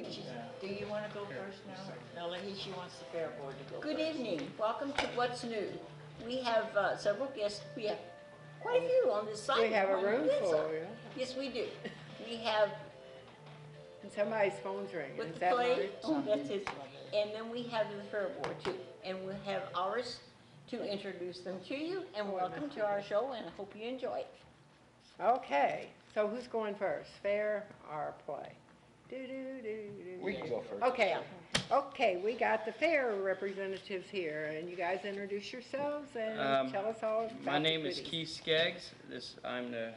Do you want to go first now? No, she wants the fair board to go Good first. evening. Welcome to What's New. We have several guests. We have quite a few on this side. We have a on room this full, side. yeah. Yes, we do. We have And somebody's phone's ringing. with Is the that play. mine? Oh, that's his. And then we have the fair board too. And we have ours to introduce them to you. And welcome to our show. And I hope you enjoy it. Okay, so who's going first? Fair or play? We can go first. Okay, we got the fair representatives here, and you guys introduce yourselves and tell us all about My name is the goodies. Keith Skaggs. I'm the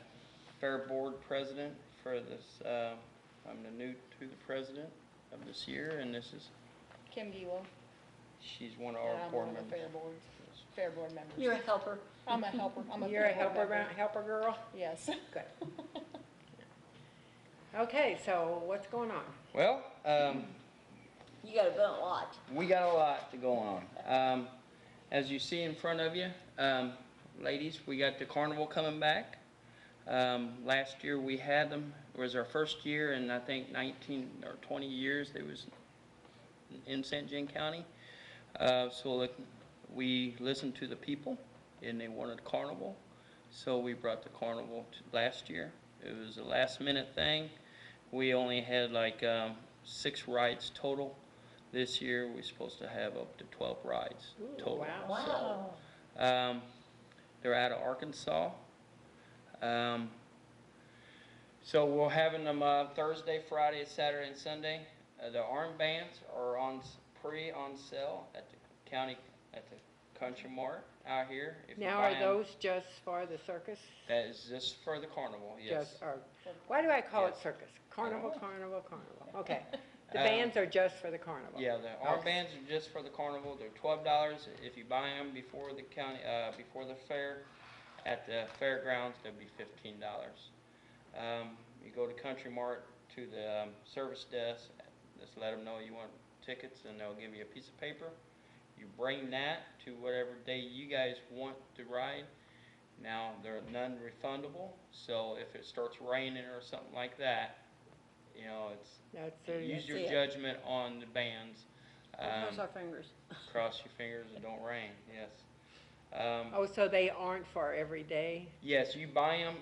fair board president for this. I'm the new to the president of this year, and this is Kim Giewel, she's one of and our I'm board one of the members. fair board members. You're a helper. I'm a helper. You're a fair board member. helper girl? Yes. Good. Okay, so what's going on? Well, You got a lot. we got a lot to go on. As you see in front of you, ladies, we got the carnival coming back. Last year we had them. It was our first year in I think 19 or 20 years they was in St. John County. So we listened to the people and they wanted carnival. So we brought the carnival to last year. It was a last minute thing. We only had like 6 rides total. This year we're supposed to have up to 12 rides total. Wow. Wow. So, they're out of Arkansas. So we're having them Thursday, Friday, Saturday, and Sunday. The armbands are on sale at the county at the Country Mart out here. If you Now, buy are 'em, those just for the circus? that is just for the carnival? Yes. Just, or, why do I call it Yes. circus? Carnival, Oh. carnival. Okay. The Uh, bands are just for the carnival? Yeah, the armbands are just for the carnival. They're $12. If you buy them before the before the fair, at the fairgrounds, they'll be $15. You go to Country Mart to the service desk, just let them know you want tickets, and they'll give you a piece of paper. You bring that to whatever day you guys want to ride. Now, they're non-refundable, so if it starts raining or something like that, you know, use your it. judgment on the bands. Cross our fingers. Cross your fingers and don't rain. Yes. Oh, so they aren't for every day? Yes, you buy them.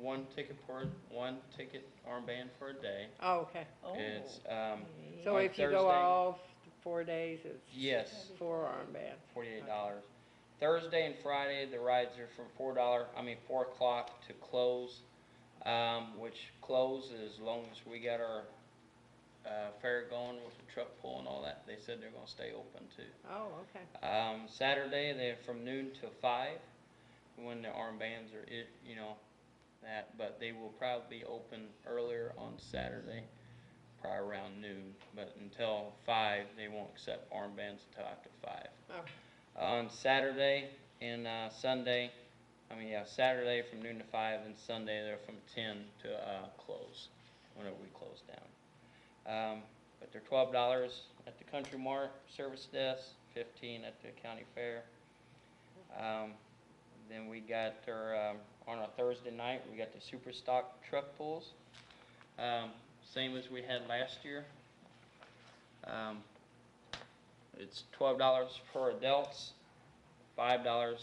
One ticket armband for a day. Oh, okay. Oh. It's So on if you go Thursday- all 4 days, it's Yes, 4 armbands. $48. Thursday and Friday the rides are from $4 o'clock to close, which close as long as we got our fair going with the truck pull and all that. They said they're going to stay open too. Oh, okay. Saturday they're from noon till 5 when the armbands are but they will probably be open earlier on Saturday, probably around noon, but until 5 they won't accept armbands until after 5. Oh. On Saturday and Sunday, Saturday from noon to 5 and Sunday they're from 10 to close, whenever we close down. But they're $12 at the Country Mart service desk, $15 at the county fair. Then we got on a Thursday night, we got the super stock truck pulls. Same as we had last year. It's $12 for adults, $5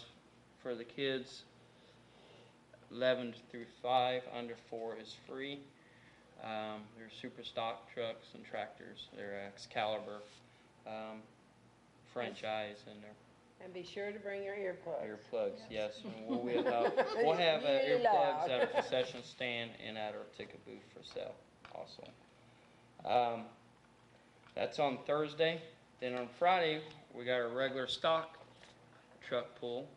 for the kids, 11 through 5, under 4 is free. They're super stock trucks and tractors. They're Excalibur franchise, and they're And be sure to bring your earplugs. earplugs. Yes, and we'll have Really earplugs loud. at our concession stand and at our ticket booth for sale also. That's on Thursday. Then on Friday we got a regular stock truck pull,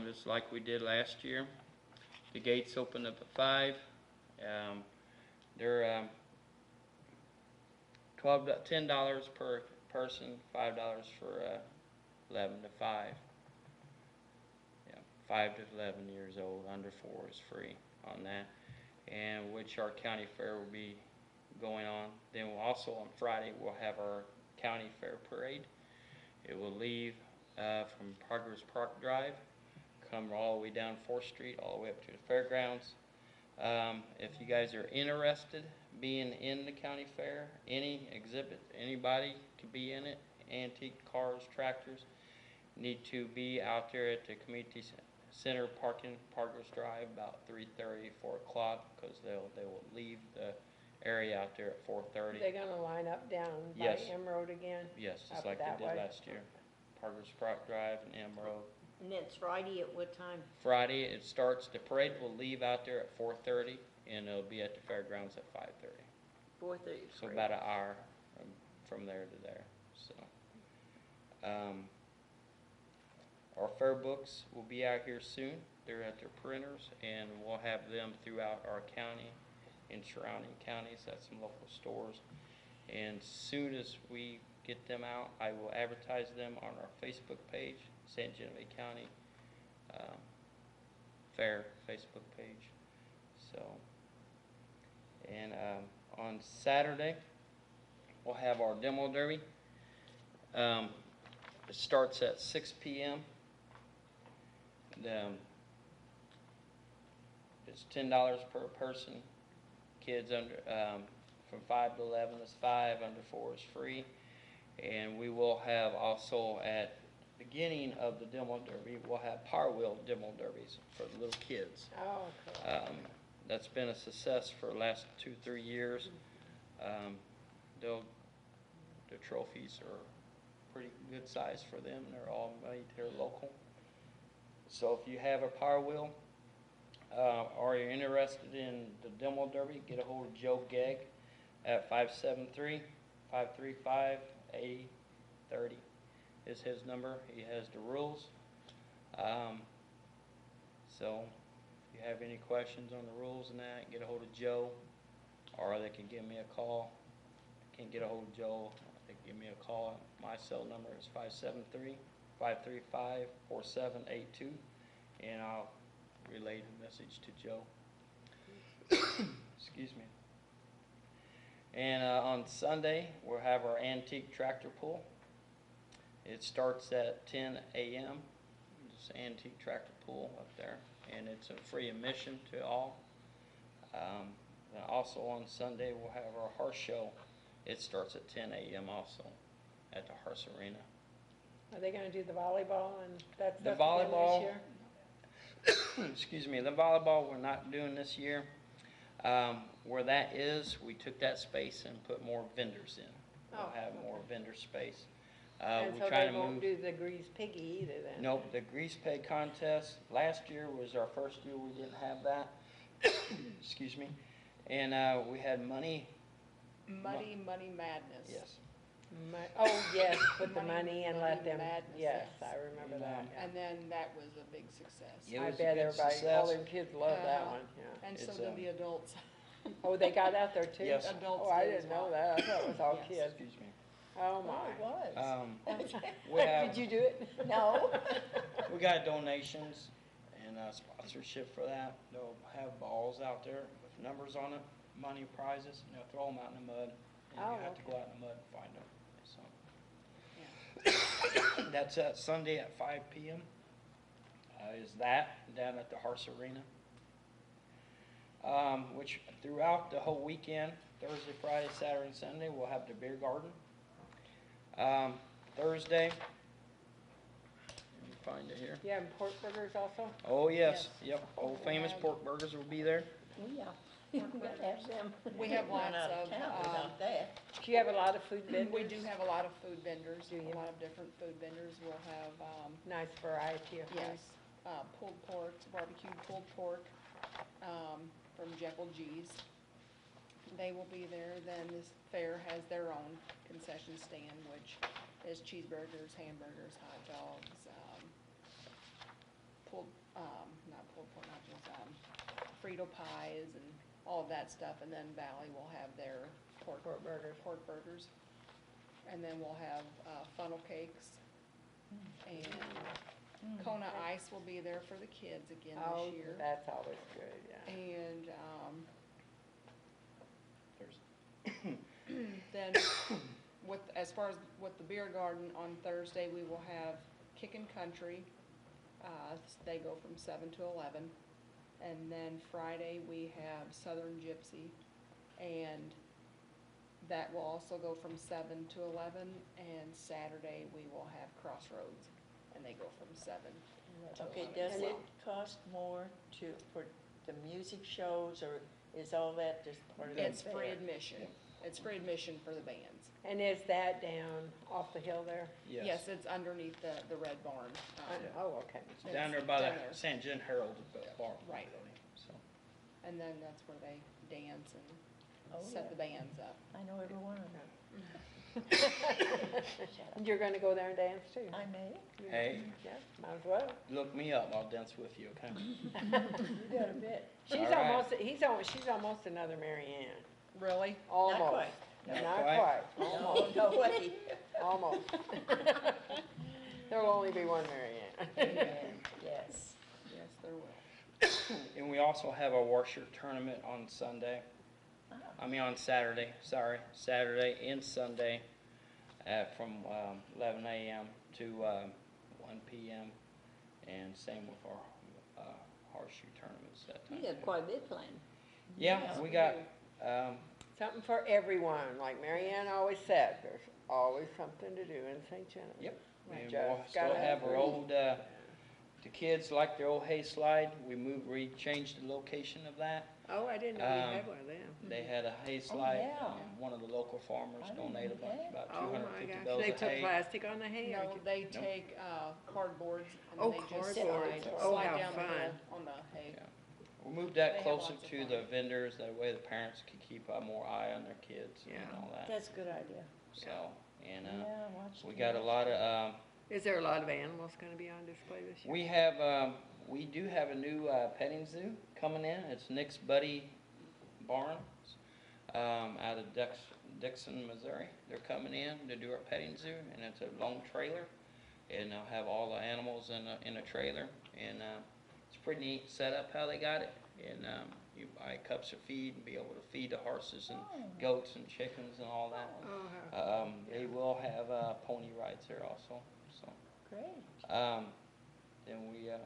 just like we did last year. The gates open up at 5. They're $10 per person, $5 for 11 to 5. 5 to 11 years old, under 4 is free on that, and which our county fair will be going on. Then we'll also on Friday we'll have our county fair parade. It will leave from Progress Park Drive, come all the way down 4th Street, all the way up to the fairgrounds. If you guys are interested, being in the county fair. Any exhibit, anybody can be in it. Antique cars, tractors, need to be out there at the community center parking, Parkers Drive, about 3:30, 4 o'clock, because they will leave the area out there at 4:30. They're gonna line up down by Yes. M Road again? Yes, just Up like that they did way? last year. Parkers Drive and M Road. And that's Friday at what time? Friday, it starts, the parade will leave out there at 4:30, and it'll be at the fairgrounds at 5:30. 4:30. So about an hour from there to there, so. Our fair books will be out here soon. They're at their printers, and we'll have them throughout our county and surrounding counties at some local stores. And soon as we get them out, I will advertise them on our Facebook page, San Genevieve County Fair Facebook page. So, and on Saturday, we'll have our demo derby. It starts at 6 p.m. It's $10 per person. Kids under from 5 to 11 is 5. Under 4 is free. And we will have also at the beginning of the demo derby, we'll have Power Wheel demo derbies for the little kids. Oh, cool. That's been a success for the last 2-3 years. The trophies are pretty good size for them. They're all made here local. So if you have a Power Wheel, or you're interested in the demo derby, get a hold of Joe Gegg at 573-535-8030 is his number. He has the rules. So if you have any questions on the rules and that, get a hold of Joe, or they can give me a call. If you can't get a hold of Joe, they can give me a call. My cell number is 573-535-4782, and I'll relay the message to Joe. Excuse me. And on Sunday, we'll have our antique tractor pull. It starts at 10 a.m. It's an antique tractor pull up there, and it's a free admission to all. And also on Sunday, we'll have our horse show. It starts at 10 a.m. also at the Horse Arena. Are they gonna do the volleyball and that The stuff again volleyball, this year? excuse me, the volleyball we're not doing this year. Where that is, we took that space and put more vendors in. We'll Oh, have more vendor space. And We're so trying they to won't move. do the grease piggy either then? Nope, the grease peg contest, last year was our first year we didn't have that. Excuse me. And we had Muddy Madness. yes. Oh, yes, put the Money- money and Money let them, Madness, yes, yes. I remember And, that, yeah. And then that was a big success. Yeah. It I was a bet good everybody, all success. them kids love that Uh-huh. one, yeah. And so It's, did the adults. Oh, they got out there too? Yes. Adults Oh, I did as didn't know well. that, I thought it was all Yes. kids. Excuse me. Oh, my. was. We have, Did you do it? No. we got donations and sponsorship for that. They'll have balls out there with numbers on it, money prizes, and they'll throw them out in the mud. And Oh, you have to okay. go out in the mud and find them. So. That's Sunday at 5 p.m. Is that down at the Horse Arena. Which throughout the whole weekend, Thursday, Friday, Saturday, and Sunday, we'll have the beer garden. Thursday, let me find it here. You having pork burgers also? Oh, yes, yep, old famous pork burgers will be there. Oh, yeah. You gotta have them. We have Run lots out of, town without that. Do you have a lot of food vendors? We do have a lot of food vendors, Do you? a lot of different food vendors. We'll have, Nice variety of food. yes, pulled pork, barbecued pulled pork, from Jekyll G's. They will be there. Then this fair has their own concession stand, which is cheeseburgers, hamburgers, hot dogs, not pulled pork nachos, Frito pies and all of that stuff. And then Valley will have their pork burgers. And then we'll have, funnel cakes. And Kona Ice will be there for the kids again Oh, this year. that's always good, yeah. And, There's then as far as with the beer garden on Thursday, we will have Kickin' Country. They go from 7 to 11. And then Friday, we have Southern Gypsy. And that will also go from 7 to 11, and Saturday we will have Crossroads, and they go from 7 to 11 Okay, as does well. it cost more for the music shows, or is all that just part of the It's free fair? admission. It's free admission for the bands. And is that down off the hill there? Yes, it's underneath the Red Barn. Oh, okay. It's down there by down the there. St. John Herald bar. Right. So, And then that's where they dance and Oh, set yeah. the bands up. I know every one of them. You're gonna go there and dance too? I may. hey, Yeah, might as well. look me up, I'll dance with you, okay? You got a bit. She's All right. almost, she's almost another Mary Ann. Really? Almost. Not quite. Not Not quite? quite. No, no way. Almost. There'll only be one Mary Ann. Amen. Yes. Yes, there will. And we also have a washer tournament on Sunday. On Saturday, sorry, Saturday and Sunday from 11 a.m. to 1 p.m. And same with our horseshoe tournaments that time. You got too. quite a bit planned. Yeah, we got, Something for everyone, like Mary Ann always said, there's always something to do in St. Genevieve. yep, Right. and Just we'll still gotta have our agree. old, the kids like their old hay slide. We changed the location of that. Oh, I didn't know you had one of them. They had a hay slide, yeah. one of the local farmers I didn't donated know that. about Oh, my 250 gosh, bales they of put hay. plastic on the hay? or No, you- they Nope. take cardboards Oh, and they just cardboard. slide, Oh, slide how down the hill fun. on the hay. Yeah. We moved that They have closer lots of to fun. the vendors, that way the parents could keep more eye on their kids and Yeah. all that. That's a good idea. So, and Yeah, watch. we the got a lot of, Is there a lot of animals gonna be on display this year? we do have a new petting zoo coming in. It's Nick's Buddy Barnes out of Dixon, Missouri. They're coming in to do our petting zoo, and it's a long trailer, and they'll have all the animals in a trailer, and it's a pretty neat setup how they got it. And you buy cups of feed and be able to feed the horses and goats and chickens and all that. Oh, how- They will have pony rides there also. So. Great. Then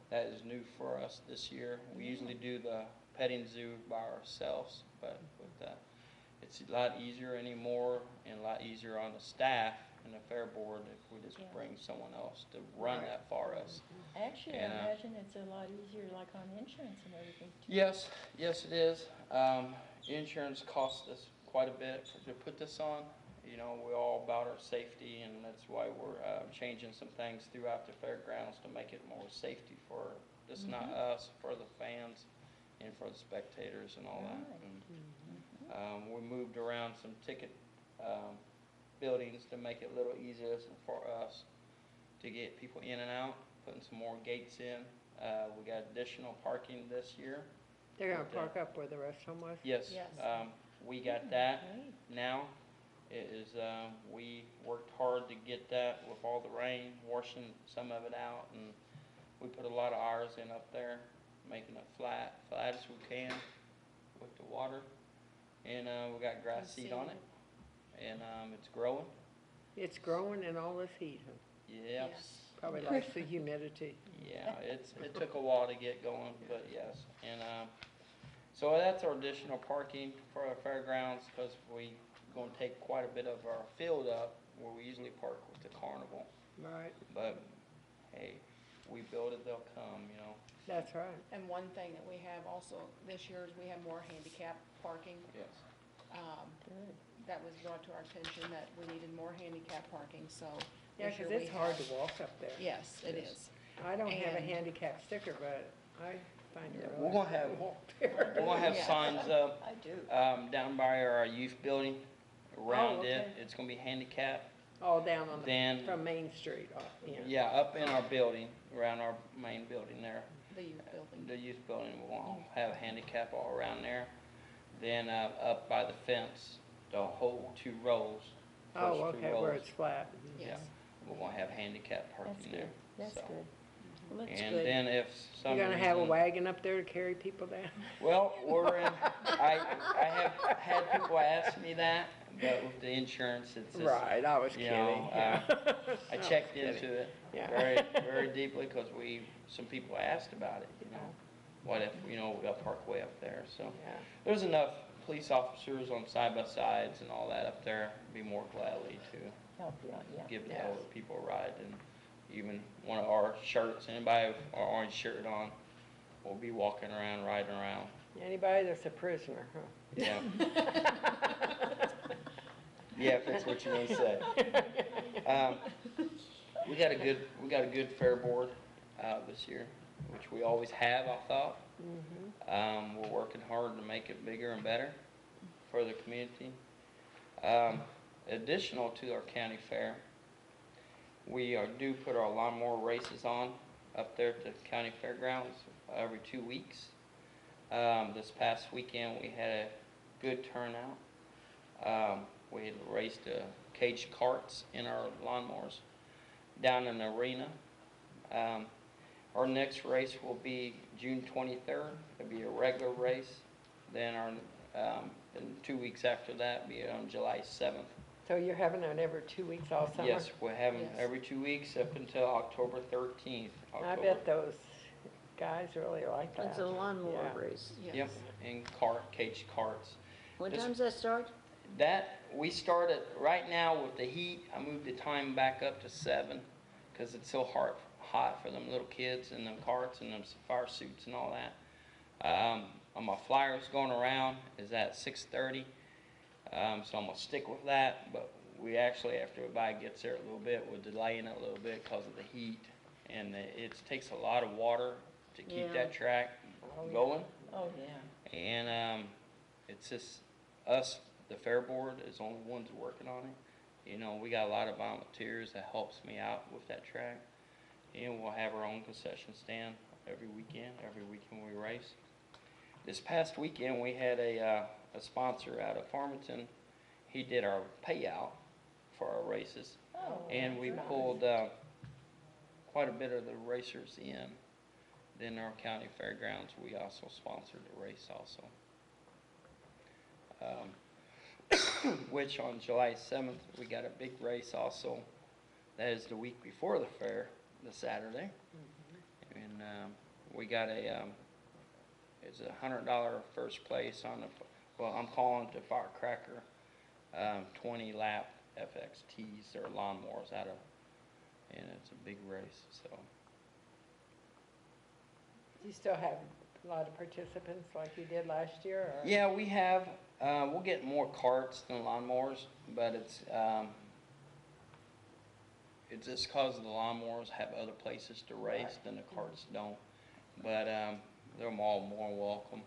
that is new for us this year. We usually do the petting zoo by ourselves, but with it's a lot easier anymore and a lot easier on the staff and the fair board if we just Yeah. bring someone else to run that for us. Actually, I And, imagine it's a lot easier, like on insurance and everything. too. Yes, it is. Insurance costs us quite a bit to put this on. You know, we're all about our safety, and that's why we're changing some things throughout the fairgrounds to make it more safety for just not us, for the fans, and for the spectators and all that. Right. And, we moved around some ticket buildings to make it a little easier for us to get people in and out, putting some more gates in. We got additional parking this year. They're gonna Okay. park up where the rest home was? Yes, Yes. we got that Great. now. It is, we worked hard to get that with all the rain, washing some of it out, and we put a lot of hours in up there, making it flat as we can with the water. And, we got grass seed on it, and, it's growing. It's growing in all this heat, huh? Yep. Yes. Probably likes the humidity. Yeah, it took a while to get going, but yes. And, so that's our additional parking for our fairgrounds, because we gonna take quite a bit of our field up where we usually park with the carnival. Right, But, hey, we build it, they'll come, you know. that's right. And one thing that we have also this year is we have more handicap parking. Yes. Good. That was brought to our attention that we needed more handicap parking, so. Yeah, this year 'cause it's we hard have- to walk up there. Yes, it Yes. is. I don't have a And- handicap sticker, but I find it Yeah, really we're gonna have- hard to walk there. We're gonna have Yeah. signs up, I do. down by our youth building around it. okay. It's gonna be handicap. All down on Then- from Main Street, yeah. Yeah, up in our building, around our main building there. The youth building. The youth building, we'll have a handicap all around there. Then, up by the fence, the whole 2 rows. Oh, first 2 okay, where rows, it's flat. Yes. we're gonna have handicap That's parking there. good. That's so. good. Well, that's And good. then if some You're gonna have a reason- wagon up there to carry people down? Well, I have had people ask me that, but with the insurance, it's just. Right, I was you kidding, know, yeah. I was checked kidding. into it Yeah. very, very deeply, because some people asked about it, you know. What if, we got park way up there, so. Yeah. There's enough police officers on side-by-sides and all that up there, be more gladly to Help you out, yeah. give the Yeah. older people a ride. And even one of our shirts, anybody with our orange shirt on, will be walking around, riding around. Anybody that's a prisoner, huh? Yeah. Yeah, if that's what you want to say. We got a good fair board this year, which we always have, I thought. We're working hard to make it bigger and better for the community. Additional to our county fair, we do put our lawnmower races on up there at the county fairgrounds every 2 weeks. This past weekend we had a good turnout. We had raced cage carts in our lawnmowers down in the arena. Our next race will be June 23rd. It'll be a regular race. Then then 2 weeks after that be on July 7th. So you're having it every 2 weeks all summer? Yes, we're having Yes. every 2 weeks up until October 13th. I bet those guys really like that. It's a lawnmower Yeah. race. Yep, Yes. and cage carts. What This- time's that start? That, we started, right now with the heat, I moved the time back up to 7, because it's so hot for them little kids and them carts and them fire suits and all that. On my flyers going around is at 6:30, so I'm gonna stick with that, but we actually, after everybody gets there a little bit, we're delaying it a little bit because of the heat, and it takes a lot of water to keep Yeah. that track Oh, yeah. going. Oh, yeah. And it's just us, the fair board, is the only ones working on it. You know, we got a lot of volunteers that helps me out with that track. And we'll have our own concession stand every weekend we race. This past weekend, we had a sponsor out of Farmington. He did our payout for our races. Oh, And we that's pulled quite a bit of the racers in. Then our county fairgrounds, we also sponsored the race also. Which on July 7th, we got a big race also. That is the week before the fair, the Saturday. And we got it's $100 first place on the, well, I'm calling it the Firecracker 20 lap FXTs or lawnmowers out of, and it's a big race, so. Do you still have a lot of participants like you did last year, or? Yeah, we have, we'll get more carts than lawnmowers, but it's just cause the lawnmowers have other places to race than the carts don't. But, they're all more welcome.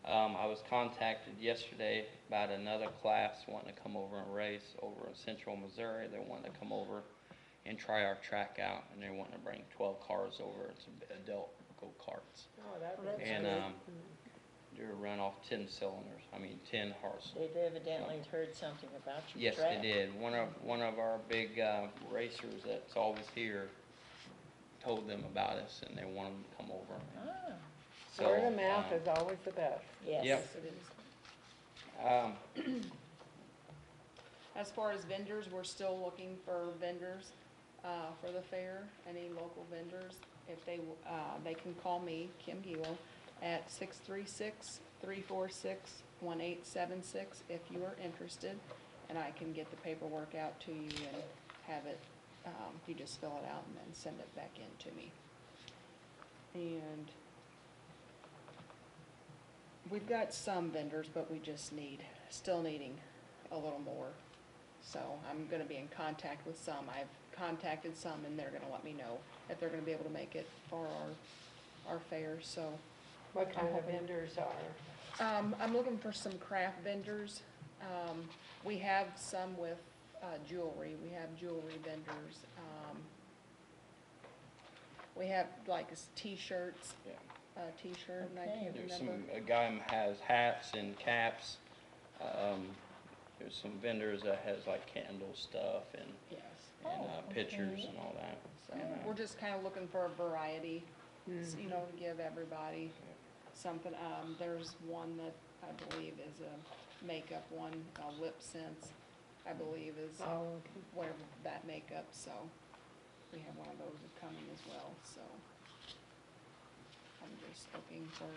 I was contacted yesterday about another class wanting to come over and race over in central Missouri. They wanted to come over and try our track out, and they want to bring 12 cars over. It's adult go-karts. Oh, that'd Well, be that's And, good. they're run off 10 cylinders, 10 horse. They've evidently heard something about your Yes, track. they did. One of our big racers that's always here told them about us, and they want them to come over. Ah, So, Word of mouth is always the best. yes. Yep. Yes, it is. As far as vendors, we're still looking for vendors for the fair, any local vendors. If they can call me, Kim Giel, at 636-346-1876 if you are interested, and I can get the paperwork out to you and have it, you just fill it out and then send it back in to me. And we've got some vendors, but we just still needing a little more. So I'm gonna be in contact with some. I've contacted some and they're gonna let me know if they're gonna be able to make it for our fair, so. What kind of hoping- vendors are? I'm looking for some craft vendors. We have some with, jewelry. We have jewelry vendors. We have like t-shirts, Yeah. T-shirt, and I Okay. can't There's remember. a guy who has hats and caps. There's some vendors that has like candle stuff and Yes. Oh, pictures okay. and all that. So we're just kind of looking for a variety, you know, to give everybody something. There's one that I believe is a makeup one, Lip Sense, I believe is Oh, okay. whatever that makeup, so we have one of those coming as well, so. I'm just looking for,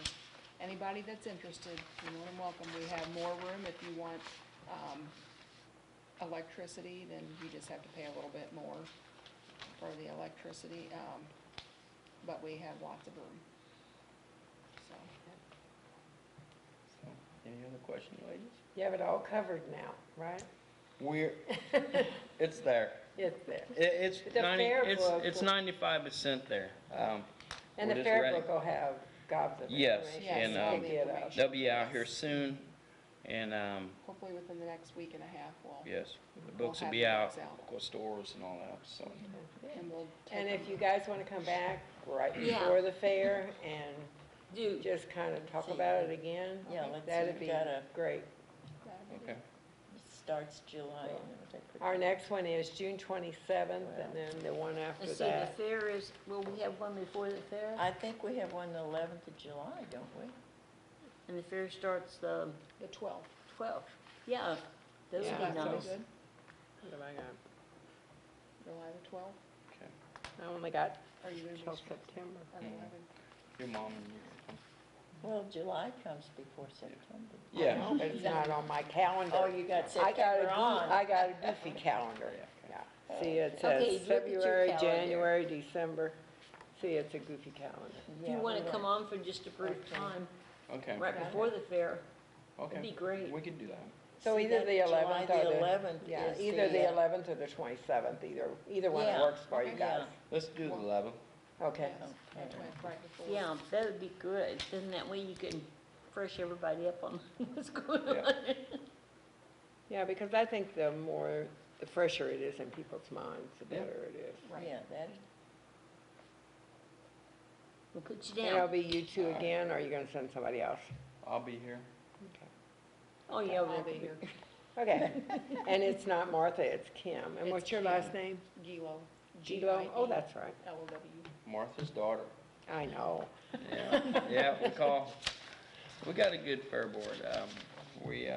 anybody that's interested, you're more than welcome. We have more room if you want, electricity, then you just have to pay a little bit more for the electricity, but we have lots of room. So, So, any other questions, ladies? You have it all covered now, right? We're, it's there. It's there. It's The 90, fair it's, book it's will- 95% there. And we're the just fair ready. book will have gobs of Yes, information. Yes, and, all to the get up. information. They'll be out here soon, and, hopefully within the next week and a half, yes, the We'll books will have be the out, books out. local stores and all that, so. and we'll take And if them. you guys wanna come back right Yeah. before the fair and Do, just kinda talk See. about it again, Yeah, let's see, that'd we be gotta- great. Okay. It starts July and it'll take. Our next one is June 27th, and then the one after let's see, the that. fair is, will we have one before the fair? I think we have one the 11th of July, don't we? And the fair starts the The 12th. 12th. Yeah, those Yeah, would be That sound nice. good? What have I got? July the 12th? I only got Are you gonna be till strict September. at 11? Your mom and you. Well, July comes before September. Yeah. No, but it's not on my calendar. Oh, you got I got a September goo- on. I got a goofy calendar, yeah. See, it Okay, says look at your February, calendar. January, December. See, it's a goofy calendar. If you Yeah, wanna we come will. on for just a brief Okay. time, Okay, right before the fair, okay. that'd be great. We could do that. So See, either that the 11th July or the the. 11th Yeah, is either the the, 11th or the 27th, either one that Yeah, works for you okay. guys. Let's do the 11th. Okay. Yes, that's Okay. right before. Yeah, that would be good, then that way you can fresh everybody up on what's going Yeah. on. Yeah, because I think the fresher it is in people's minds, the Yeah. better it is. Right. yeah, that, We'll put you And it'll down. be you two again, or are you gonna send somebody else? I'll be here. Oh, yeah, I'll we'll be here. Okay, and it's not Martha, it's Kim. And It's what's your Kim. last name? Gilo. Gilo? Oh, that's right. L-O-W. Martha's daughter. I know. Yeah, yeah, we got a good fair board. We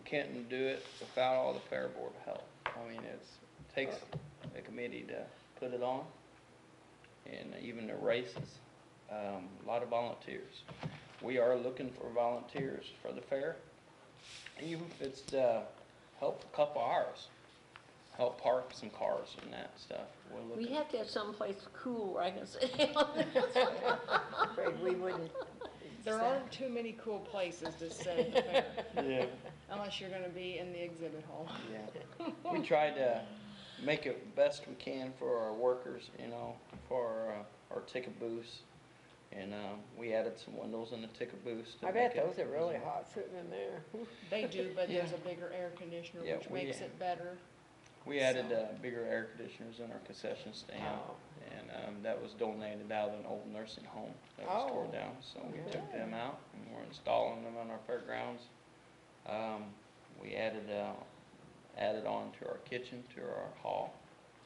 can't do it without all the fair board help. I mean, it takes a committee to put it on, and even the races, a lot of volunteers. We are looking for volunteers for the fair, even if it's to help a couple hours, help park some cars and that stuff. We're We looking. have to have someplace cool where I can sit down. afraid we wouldn't. There aren't too many cool places to sit at the fair, Yeah. unless you're gonna be in the exhibit hall. Yeah, we tried to make it best we can for our workers, you know, for our ticket booths. And, we added some windows in the ticket booths. to I bet make it- those are really hot sitting in there. They do, but there's Yeah. a bigger air conditioner, Yeah, which we- makes it better. We added, So- bigger air conditioners in our concession stand. Oh. And, that was donated out of an old nursing home that was torn Oh. down. So we Good. took them out and we're installing them on our fairgrounds. We added on to our kitchen, to our hall.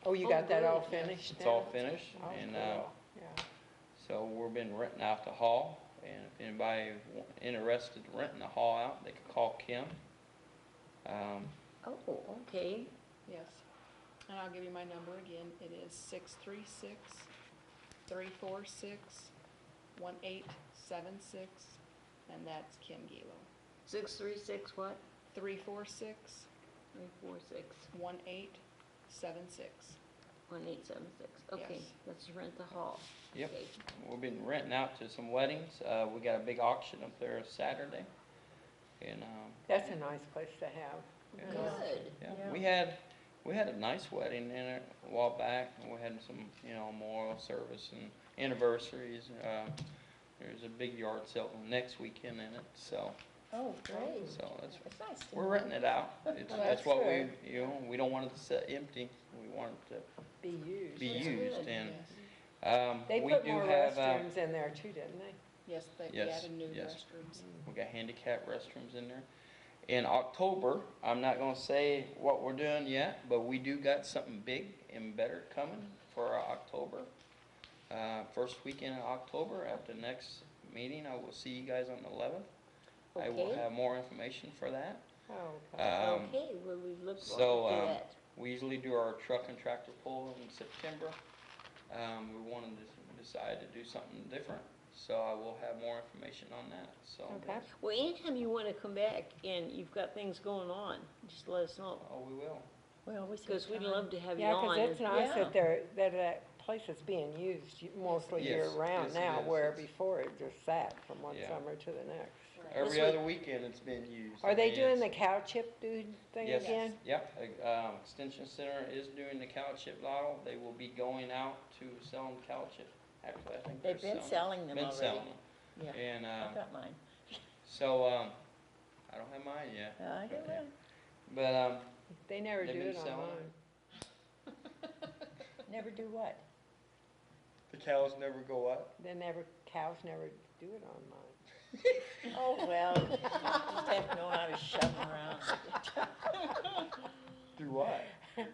Oh, you Oh, got that all good. finished It's all now? finished Oh, and, cool. Yeah. so we've been renting out the hall, and if anybody interested in renting the hall out, they could call Kim. Oh, okay. Yes. And I'll give you my number again. It is 636-346-1876, and that's Kim Gilo. 636 what? 346-1876. 346 1876. Okay, Yes. let's rent the hall. Yep. Okay. We've been renting out to some weddings. We got a big auction up there Saturday. And, That's a nice place to have. yeah, Good. yeah, we had a nice wedding in it a while back, and we had some, you know, memorial service and anniversaries. There's a big yard sale next weekend in it, so Oh, great. that's, That's nice to we're know. renting it out. It's, Well, that's that's what we, good. you know, we don't want it to sit empty. We want it to Be used. be That's used, good. and, Yes. They we put do more have, restrooms in there too, didn't they? Yes, we Yes, added new yes. restrooms. we got handicap restrooms in there. In October, I'm not gonna say what we're doing yet, but we do got something big and better coming for our October. First weekend in October, at the next meeting, I will see you guys on the 11th. I will Okay. have more information for that. Oh, okay. Okay, well, we look so, forward to that. We usually do our truck and tractor pull in September. We wanted to decide to do something different So I will have more information on that, so. Okay. Well, anytime you wanna come back and you've got things going on, just let us know, Oh, we will. We always have because we'd time. love to have you Yeah, on. 'cause it's and- nice yeah. that that place is being used mostly Yes, year-round yes, it now, is. where It's- before it just sat from one Yeah. summer to the next. Every would- other weekend it's been used. Are I they mean, doing the it's- cow chip dude thing Yes. again? Yep, Extension Center is doing the cow chip lotto. They will be going out to selling cow chip. Actually, I think They've they're been selling them Been already. selling them. Yeah, And, I got mine. so, I don't have mine yet. I got Yeah. mine. But, They never They've do been it selling online. Never do what? the cows never go up. Cows never do it online. Oh, well, you just have to know how to shove them around. Do what?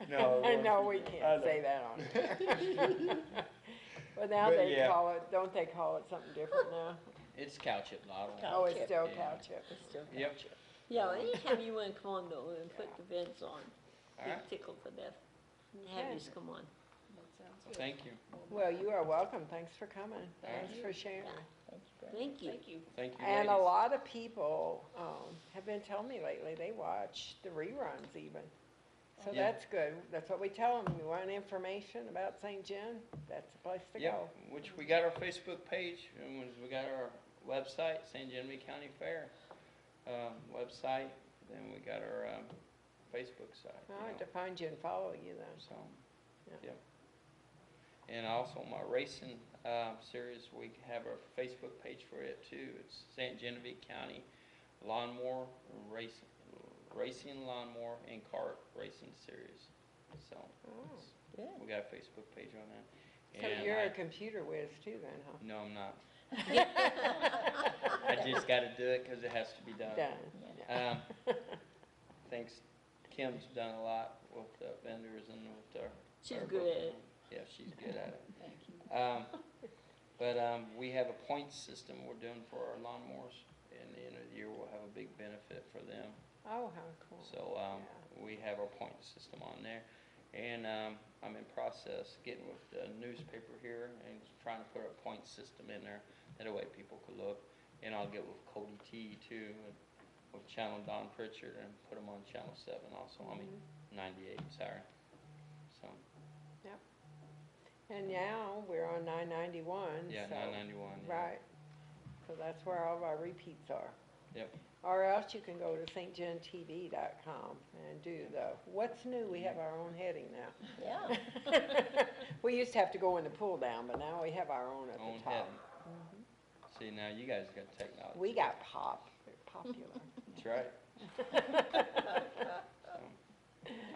No. No, we I can't know. say that on here. Well, now But they yeah. call it, don't they call it something different now? It's cow chip lotto. Cow Oh, it's chip, still yeah. cow chip. It's still Yep. cow chip. Yeah, well, anytime you wanna come on though and put the vents on, All be right, tickled to death, and have you come on. That sounds good. thank you. Well, you are welcome. Thanks for coming. Thank Thanks for sharing. Thank you, Brenda. Thank you. Thank you. Thank you, And a ladies. lot of people have been telling me lately, they watch the reruns even. So Yeah. that's good. That's what we tell them. You want information about St. John? That's the place to Yep, go. which we got our Facebook page, and we got our website, St. Genevieve County Fair, website, then we got our, Facebook site. you I'll have know. to find you and follow you then. So, Yeah. yep. And also my racing, series, we have a Facebook page for it too. It's St. Genevieve County Lawnmower Racing Lawnmower and Kart Racing Series. So, Oh. Good. we got a Facebook page on that. So And you're I- a computer whiz too then, huh? No, I'm not. I just gotta do it because it has to be done. Done. Thanks, Kim's done a lot with the vendors and with our. She's our good at it. Yeah, she's good at it. Thank you. But we have a point system we're doing for our lawnmowers, and at the end of the year, we'll have a big benefit for them. Oh, how cool. So, we have our point system on there, and, I'm in process getting with the newspaper here and trying to put a point system in there, that way people could look. And I'll get with Cody T too, and with Channel Don Pritchard, and put them on Channel 7 also, I mean, 98, sorry. So, And now we're on 991. yeah, so- 991, yeah. Right. So that's where all of our repeats are. Yep. Or else you can go to stjohntv.com and do the, what's new? We have our own heading now. Yeah. We used to have to go in the pull down, but now we have our own at Own the top. heading. See, now you guys got technology. We got popular. That's right. So,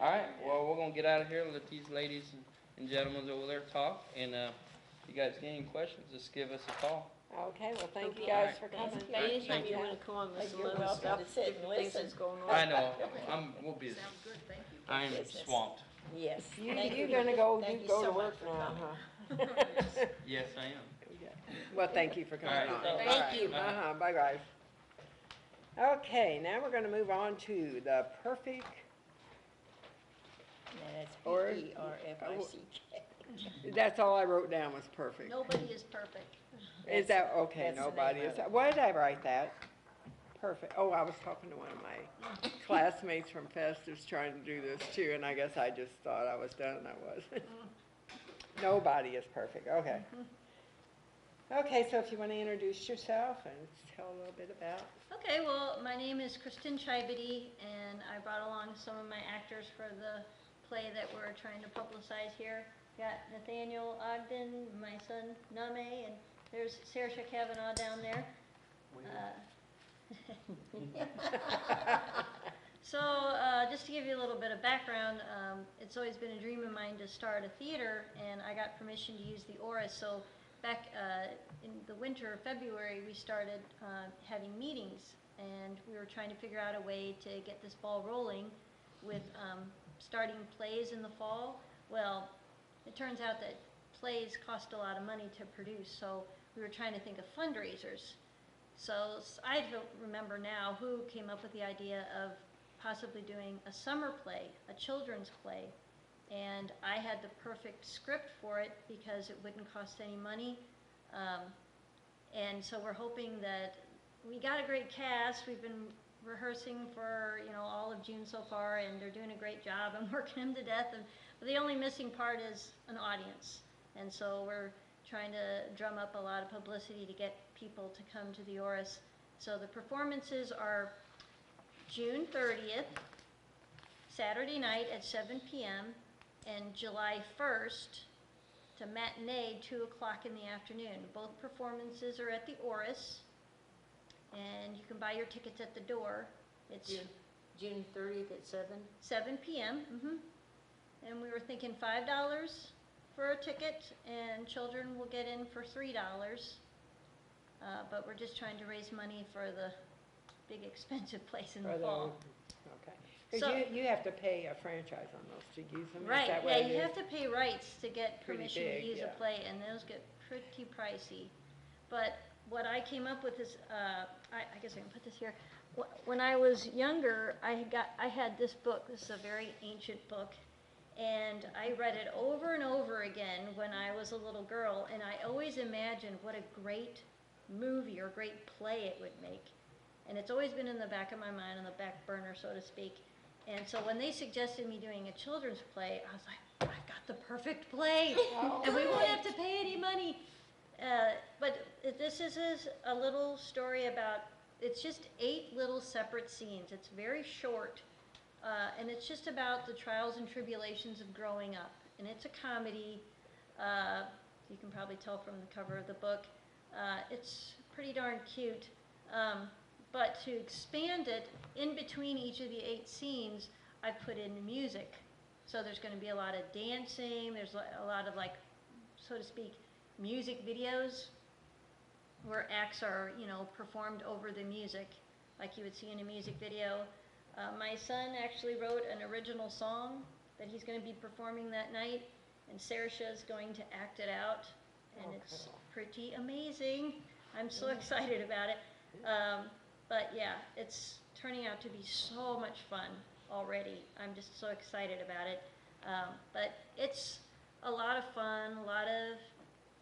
all right, well, we're gonna get out of here, let these ladies and gentlemen over there talk, and, if you guys get any questions, just give us a call. Okay, well, thank you Okay. guys Alright. for coming. Thank you. Anytime Thank you you. wanna come on, listen, You're let us welcome know, to sit and different things listen. that's going on. I know, we'll be, Sounds good, thank you. I am Business. swamped. Yes. You, Thank you're you. gonna go, Thank you you go so to much work for now, coming. huh? Yes, I am. Well, thank you for coming All on. right. Thank you. Uh-huh, bye, guys. Okay, now we're gonna move on to the perfect, And that's Or- PERFICK. that's all I wrote down was perfect. Nobody is perfect. Is that, okay, that's the nobody name is, of it. why did I write that? Perfect, oh, I was talking to one of my classmates from Festus trying to do this too, and I guess I just thought I was done and I wasn't. Nobody is perfect, okay. Okay, so if you wanna introduce yourself and tell a little bit about, Okay, well, my name is Kristen Chibity, and I brought along some of my actors for the play that we're trying to publicize here. Got Nathaniel Ogden, my son Name, and there's Saoirse Kavanaugh down there. So, just to give you a little bit of background, it's always been a dream of mine to start a theater, and I got permission to use the Aura. So, back in the winter, February, we started having meetings, and we were trying to figure out a way to get this ball rolling with starting plays in the fall. Well, it turns out that plays cost a lot of money to produce, so we were trying to think of fundraisers. So I don't remember now who came up with the idea of possibly doing a summer play, a children's play. And I had the perfect script for it because it wouldn't cost any money. And so we're hoping that, we got a great cast, we've been rehearsing for, all of June so far, and they're doing a great job, I'm working them to death, but the only missing part is an audience. And so we're trying to drum up a lot of publicity to get people to come to the Oris. So the performances are June 30th, Saturday night at 7 p.m., and July 1st to matinee, 2 o'clock in the afternoon. Both performances are at the Oris, and you can buy your tickets at the door. It's June 30th at 7? 7 p.m. And we were thinking $5 for a ticket, and children will get in for $3. But we're just trying to raise money for the big expensive place in the Or the- fall. Okay. So- Because you have to pay a franchise on those to use them, is Right, that what yeah, it you is? have to pay rights to get Pretty permission big, to use a yeah. play, and those get pretty pricey. But what I came up with is, I guess I can put this here. When I was younger, I had this book, this is a very ancient book, and I read it over and over again when I was a little girl, and I always imagined what a great movie or great play it would make. And it's always been in the back of my mind, on the back burner, so to speak. And so when they suggested me doing a children's play, I was like, I've got the perfect play, and we won't have to pay any money. But this is a little story about, it's just 8 little separate scenes. It's very short, and it's just about the trials and tribulations of growing up. And it's a comedy. You can probably tell from the cover of the book. It's pretty darn cute. But to expand it, in between each of the 8 scenes, I put in music. So there's going to be a lot of dancing, there's a lot of, like, so to speak, music videos where acts are, performed over the music, like you would see in a music video. My son actually wrote an original song that he's going to be performing that night, and Saoirse is going to act it out, and it's pretty amazing. I'm so excited about it. But yeah, it's turning out to be so much fun already. I'm just so excited about it. But it's a lot of fun, a lot of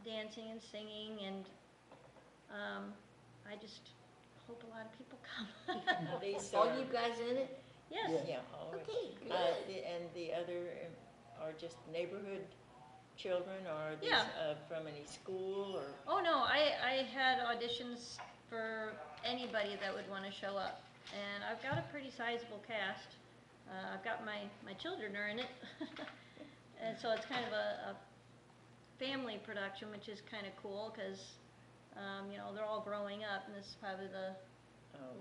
dancing and singing, and I just hope a lot of people come. Now, these All are, you guys in it? Yes. yeah, all right. Okay, good. And the other are just neighborhood children, or are these Yeah. from any school, or? Oh, no, I had auditions for anybody that would want to show up. And I've got a pretty sizable cast. I've got my children are in it. And so it's kind of a family production, which is kind of cool because, they're all growing up, and this is probably the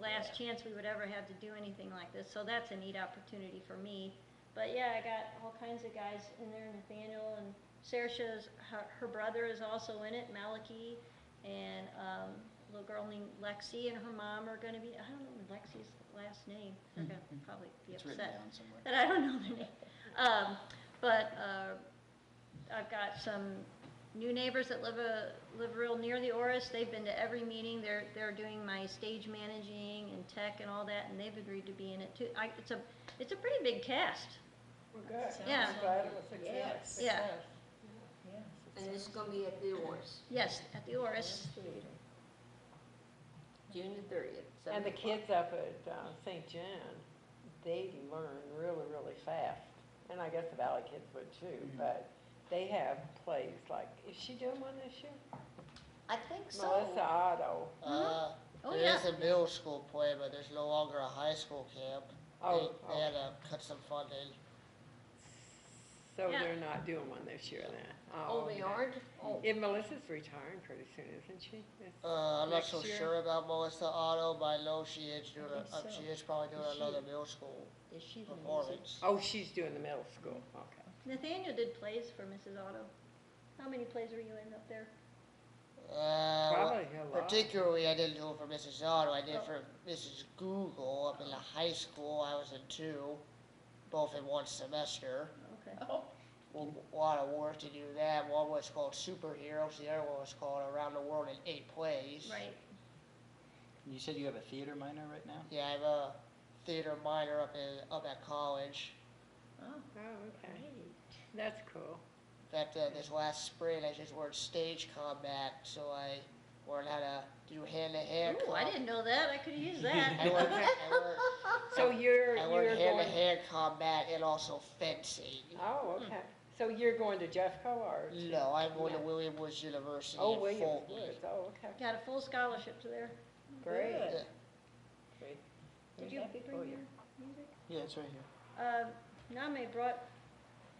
last chance we would ever have to do anything like this. So that's a neat opportunity for me. But yeah, I got all kinds of guys in there, Nathaniel, and Saoirse's, her brother is also in it, Malachi, and a little girl named Lexi and her mom are going to be, I don't know Lexi's last name, they're going to probably be It's written upset down somewhere. that I don't know their name. But I've got some new neighbors that live real near the Oris. They've been to every meeting. They're doing my stage managing and tech and all that, and they've agreed to be in it too. It's a pretty big cast. Well, good. Yeah. I'm glad it was a success. Yes. Yeah. Yes. And this is gonna be at the Oris, Yes, at the Oris. June the 30th. And the 7 o'clock. kids up at St. John, they learn really, really fast. And I guess the Valley kids would too, but they have plays like, is she doing one this year? I think so. Melissa Otto. Oh, There yeah. is a middle school play, but there's no longer a high school camp. Oh, They had to cut some funding. So Yeah. they're not doing one this year then? Oh, they okay. aren't? Oh, Yeah, Melissa's retiring pretty soon, isn't she? I'm not Next so year? sure about Melissa Otto, but I know she is doing I think so. she is probably doing Is she- another middle school Is she the music? performance. Oh, she's doing the middle school, okay. Nathaniel did plays for Mrs. Otto. How many plays were you in up there? Probably a lot. Particularly, I didn't do it for Mrs. Otto. I did Oh. for Mrs. Google up in the high school. I was in 2, both in one semester. Okay. Oh, A lot of work to do that. One was called Superheroes. The other one was called Around the World in 8 Plays. Right. You said you have a theater minor right now? Yeah, I have a theater minor up at college. oh, Oh, okay. That's cool. In fact, this last spring I just worked stage combat, so I learn how to do hand-to-hand. Ooh, I didn't know that, I could've used that. I learned, So you're I learned going, hand-to-hand combat and also fencing. oh, okay. So you're going to Jeffco or? No, I'm going to No. William Woods University Oh, in Williams Fulton. Woods, oh, okay. Got a full scholarship to there. Great. Good. Did We're you happy for bring you. your music? Yeah, it's right here. Name brought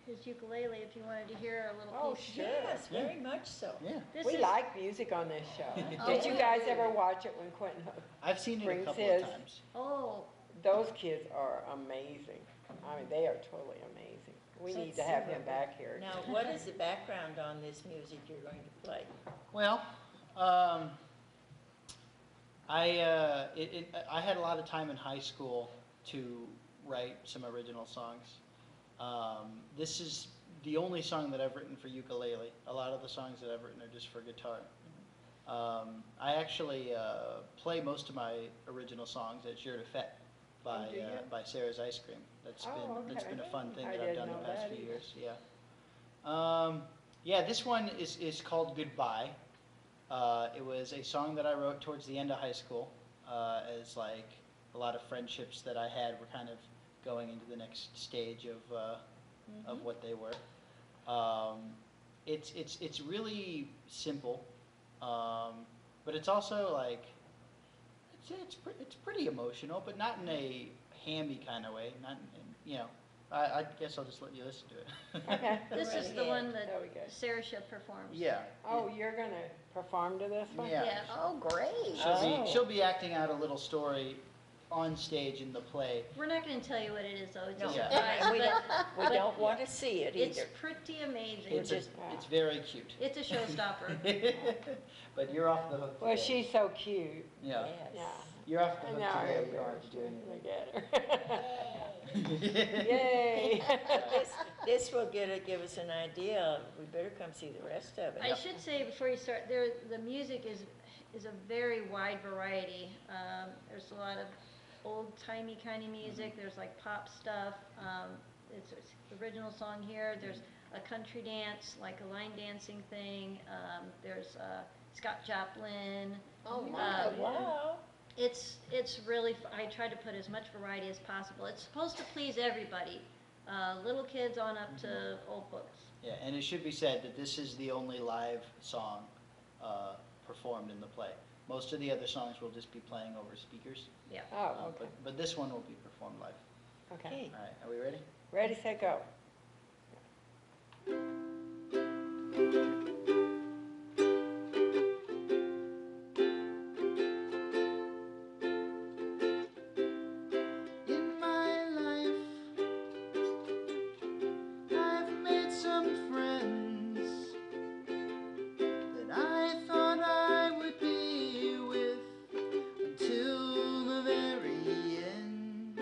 his ukulele if you wanted to hear a little Oh, piece. sure. Yes, very much so. Yeah. This We is- like music on this show. Oh, Did you yeah. guys ever watch it when Quentin Hook? I've seen it a Brings couple his- of times. Oh, Those kids are amazing. I mean, they are totally amazing. We need to have him back here. Now, what is the background on this music you're going to play? Well, I had a lot of time in high school to write some original songs. This is the only song that I've written for ukulele. A lot of the songs that I've written are just for guitar. I actually play most of my original songs at Jour de Fête Oh, do you? by Sarah's Ice Cream. That's Oh, been okay. a fun thing I that I've didn't done the know past that few either. years. Yeah. Yeah, this one is called Goodbye. It was a song that I wrote towards the end of high school, as like a lot of friendships that I had were kind of going into the next stage of what they were. It's really simple, but it's also like it's pretty emotional, but not in a hammy kind of way. Not in, you know. I guess I'll just let you listen to it. Okay. this right is the ahead. one that There we go. Sarah Ship performs. Yeah. Oh, you're gonna perform to this one? Yeah. Yeah. Oh, great. Oh. She'll be acting out a little story on stage in the play. We're not gonna tell you what it is, though, it's No, a Yeah. surprise, and we but don't want to see it it's either. pretty amazing. It's just- it's very cute. It's a showstopper. But you're off the hook. Well, today. she's so cute. Yeah. Yeah. You're off the I hook know. today. You don't have to do Look at her. anything. Yay. This will give us an idea. We better come see the rest of it. I should say before you start, the music is a very wide variety. There's a lot of old-timey kind of music, there's like pop stuff, it's the original song here, there's a country dance, like a line dancing thing, there's Scott Joplin. Oh, Oh, my. wow. It's really, I try to put as much variety as possible. It's supposed to please everybody, little kids on up to old folks. Yeah, and it should be said that this is the only live song performed in the play. Most of the other songs will just be playing over speakers, Yeah. Oh, okay. but this one will be performed live. Okay. Okay. All right, are we ready? Ready, set, go. In my life, I've made some friends that I thought I would be with until the very end.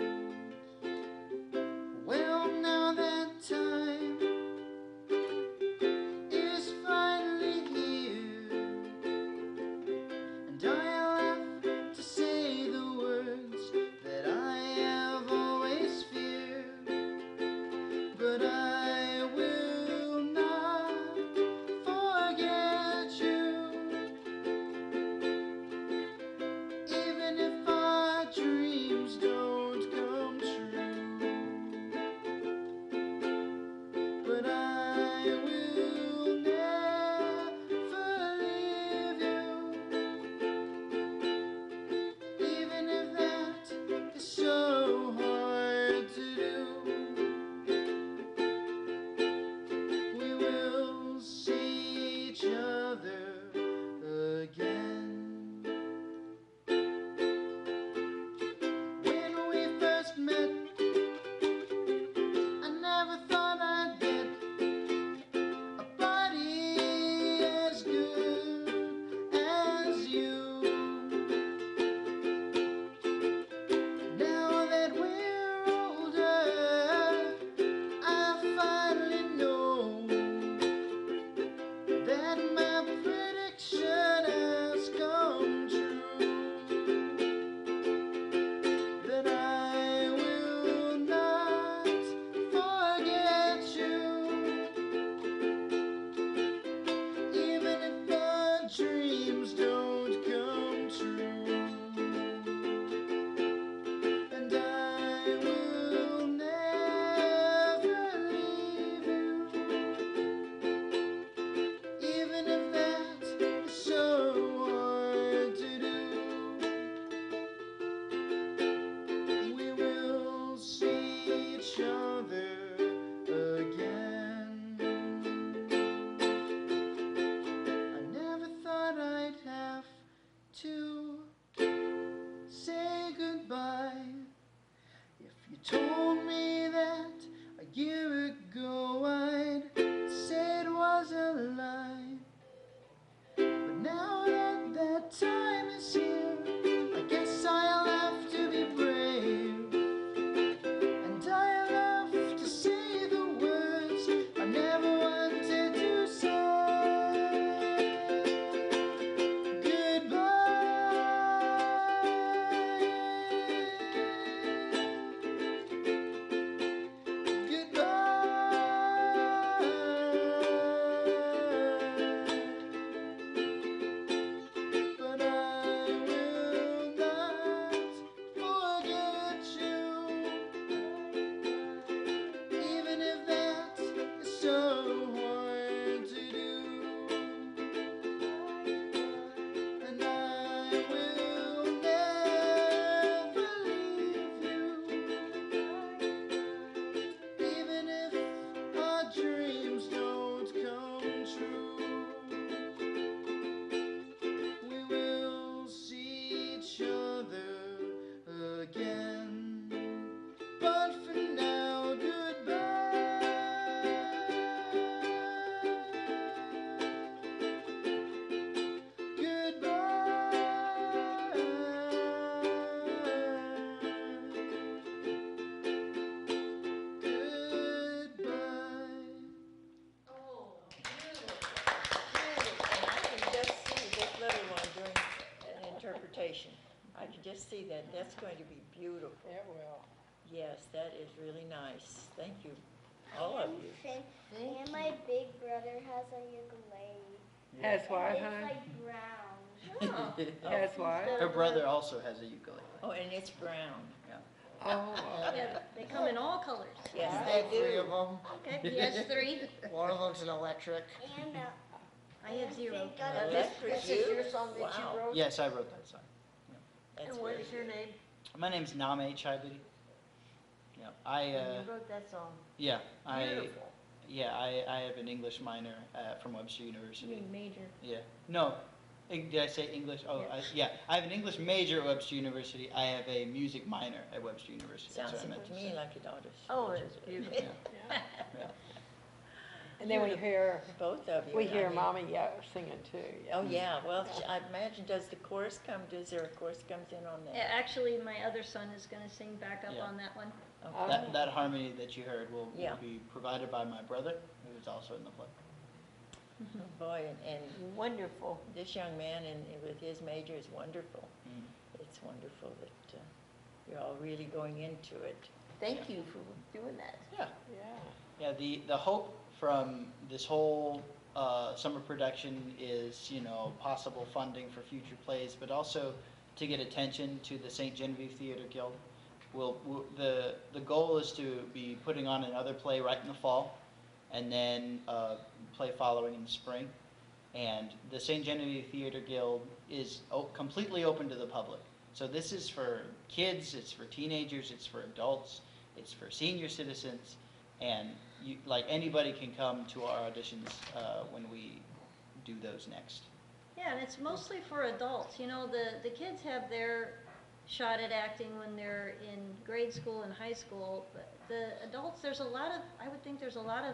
Well, now that time is far presentation. I can just see that. That's going to be beautiful. It will. Yes, that is really nice. Thank you, all of you. And my big brother has a ukulele. Has what, It's huh? like brown. Has what? Her brother also has a ukulele. Oh, and it's brown. Oh, Yeah, they come in all colors. Yes, I they have 3 do. of them. Okay, yes, 3. One of them's an electric. And I have 0. Electric This is your you? song that you Wow. wrote? Yes, I wrote that song. That's And what very is your good. name? My name's Name Chaibidi. Yeah, And you wrote that song? yeah, Beautiful. I have an English minor from Webster You University. mean major. Yeah, no, did I say English? Oh, Yeah. I have an English major at Webster University. I have a music minor at Webster University. That's Sounds what I meant to to me say. like a daughter. Oh, it's beautiful. Yeah. Yeah. and then we hear, Both of you. we I hear mean- Mommy singing too. Oh, yeah, well, I imagine, does the chorus come, does there a chorus comes in on that? Actually, my other son is gonna sing back up Yeah. on that one. Okay. That harmony that you heard will Yeah. be provided by my brother, who is also in the play. Oh, boy, and Wonderful. this young man and with his major is wonderful. Mm. It's wonderful that you're all really going into it. Thank you for doing that. Yeah. Yeah. Yeah, the hope from this whole summer production is, possible funding for future plays, but also to get attention to the St. Genevieve Theater Guild. The goal is to be putting on another play right in the fall, and then play following in the spring. And the St. Genevieve Theater Guild is completely open to the public. So this is for kids, it's for teenagers, it's for adults, it's for senior citizens, and anybody can come to our auditions when we do those next. Yeah, and it's mostly for adults. The kids have their shot at acting when they're in grade school and high school. But the adults, I would think there's a lot of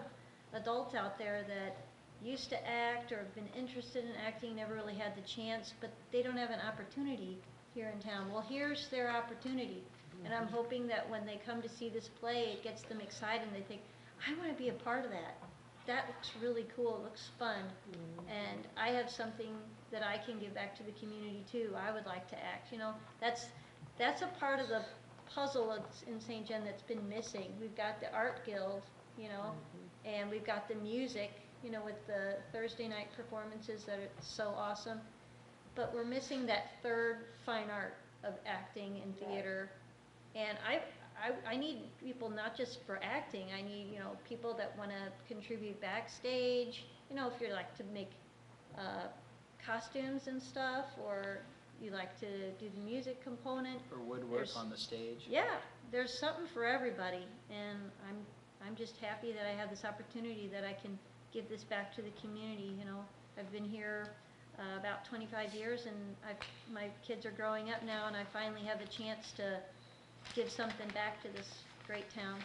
adults out there that used to act or have been interested in acting, never really had the chance, but they don't have an opportunity here in town. Well, here's their opportunity. And I'm hoping that when they come to see this play, it gets them excited and they think, I want to be a part of that. That looks really cool, it looks fun. And I have something that I can give back to the community too. I would like to act, that's a part of the puzzle in St. John that's been missing. We've got the art guild, and we've got the music, with the Thursday night performances that are so awesome. But we're missing that third fine art of acting and theater. And I need people not just for acting. I need, people that want to contribute backstage. If you like to make costumes and stuff, or you like to do the music component. Or woodwork There's- on the stage. Yeah, there's something for everybody, and I'm just happy that I have this opportunity that I can give this back to the community. I've been here about 25 years, and my kids are growing up now, and I finally have a chance to give something back to this great town.